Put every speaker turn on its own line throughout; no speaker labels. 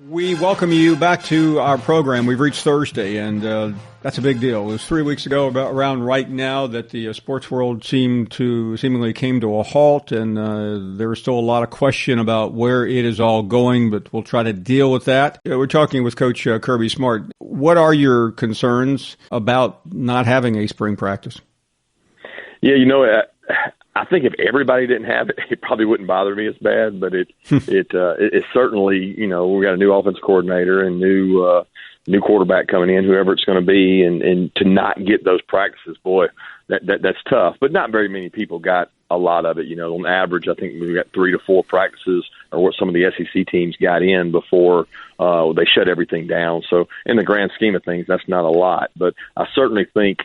We welcome you back to our program. We've reached Thursday, and that's a big deal. It was 3 weeks ago, around right now, that the sports world seemingly came to a halt, and there is still a lot of question about where it is all going, but we'll try to deal with that. We're talking with Coach Kirby Smart. What are your concerns about not having a spring practice?
Yeah, I think if everybody didn't have it, it probably wouldn't bother me as bad. But it certainly, we got a new offensive coordinator and new quarterback coming in, whoever it's going to be, and to not get those practices, boy, that's tough. But not very many people got a lot of it. On average, I think we got 3 to 4 practices, or what some of the SEC teams got in before they shut everything down. So in the grand scheme of things, that's not a lot. But I certainly think,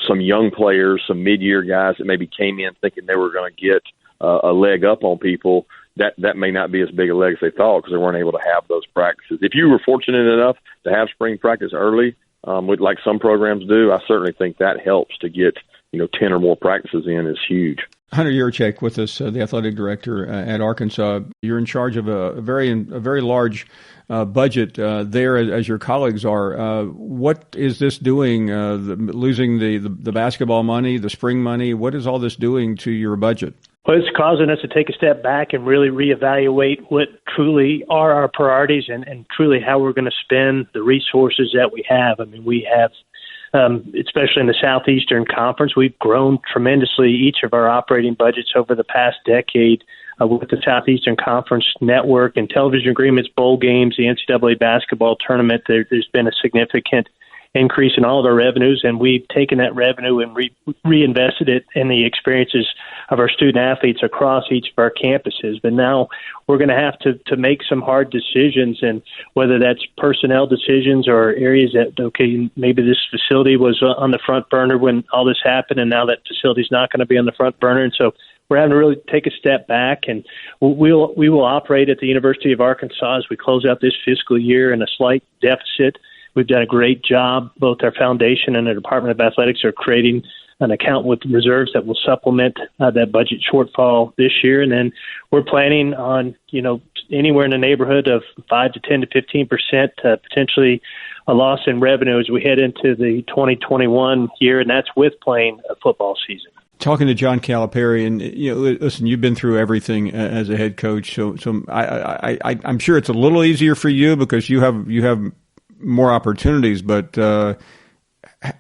some young players, some mid-year guys that maybe came in thinking they were going to get a leg up on people, that may not be as big a leg as they thought because they weren't able to have those practices. If you were fortunate enough to have spring practice early, like some programs do, I certainly think that helps to get 10 or more practices in is huge.
Hunter Yurachek with us, the athletic director at Arkansas. You're in charge of a very large budget there, as your colleagues are. What is this doing? Losing the basketball money, the spring money. What is all this doing to your budget?
Well, it's causing us to take a step back and really reevaluate what truly are our priorities and truly how we're going to spend the resources that we have. I mean, we have. Especially in the Southeastern Conference, we've grown tremendously each of our operating budgets over the past decade with the Southeastern Conference network and television agreements, bowl games, the NCAA basketball tournament. There's been a significant increase in all of our revenues, and we've taken that revenue and reinvested it in the experiences of our student athletes across each of our campuses. But now we're going to have to make some hard decisions, and whether that's personnel decisions or areas that, okay, maybe this facility was on the front burner when all this happened, and now that facility's not going to be on the front burner. And so we're having to really take a step back, and we will operate at the University of Arkansas as we close out this fiscal year in a slight deficit. We've done a great job. Both our foundation and the Department of Athletics are creating an account with reserves that will supplement that budget shortfall this year. And then we're planning on, anywhere in the neighborhood of 5 to 10 to 15%, potentially a loss in revenue as we head into the 2021 year, and that's with playing a football season.
Talking to John Calipari, and listen, you've been through everything as a head coach, so I'm sure it's a little easier for you because you have more opportunities, but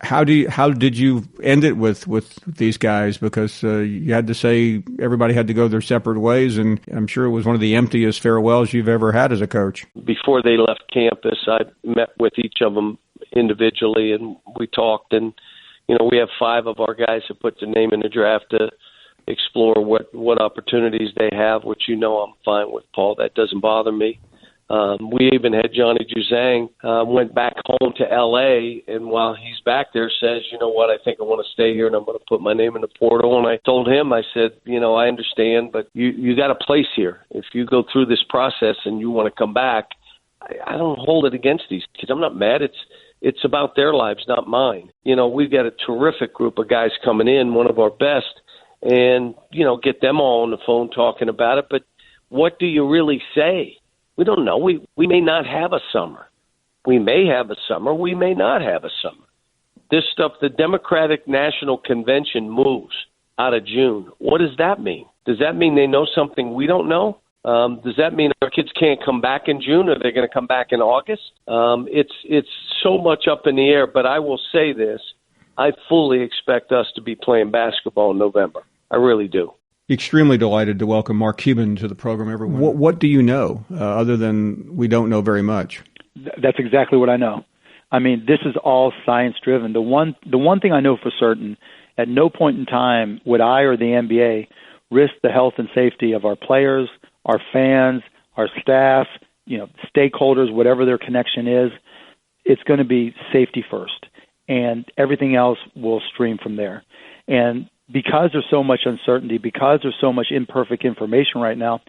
how did you end it with these guys? Because you had to say everybody had to go their separate ways, and I'm sure it was one of the emptiest farewells you've ever had as a coach.
Before they left campus, I met with each of them individually, and we talked, and we have 5 of our guys who put their name in the draft to explore what opportunities they have, which I'm fine with, Paul. That doesn't bother me. We even had Johnny Juzang went back home to L.A., and while he's back there says, I think I want to stay here and I'm going to put my name in the portal. And I told him, I said, I understand, but you got a place here. If you go through this process and you want to come back, I don't hold it against these kids. I'm not mad. It's about their lives, not mine. We've got a terrific group of guys coming in, one of our best, and, get them all on the phone talking about it. But what do you really say? We don't know. We may not have a summer. We may have a summer. We may not have a summer. This stuff, the Democratic National Convention moves out of June. What does that mean? Does that mean they know something we don't know? Does that mean our kids can't come back in June, or they're going to come back in August? It's so much up in the air, but I will say this. I fully expect us to be playing basketball in November. I really do.
Extremely delighted to welcome Mark Cuban to the program, everyone. What do you know, other than we don't know very much?
That's exactly what I know. I mean, this is all science-driven. The one thing I know for certain, at no point in time would I or the NBA risk the health and safety of our players, our fans, our staff, stakeholders, whatever their connection is. It's going to be safety first, and everything else will stream from there. And because there's so much uncertainty, because there's so much imperfect information right now,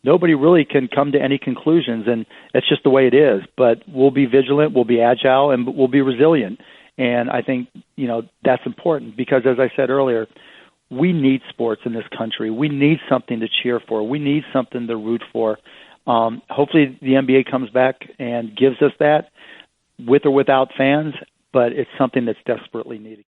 nobody really can come to any conclusions, and it's just the way it is. But we'll be vigilant, we'll be agile, and we'll be resilient. And I think, that's important because, as I said earlier, we need sports in this country. We need something to cheer for. We need something to root for. Hopefully the NBA comes back and gives us that with or without fans, but it's something that's desperately needed.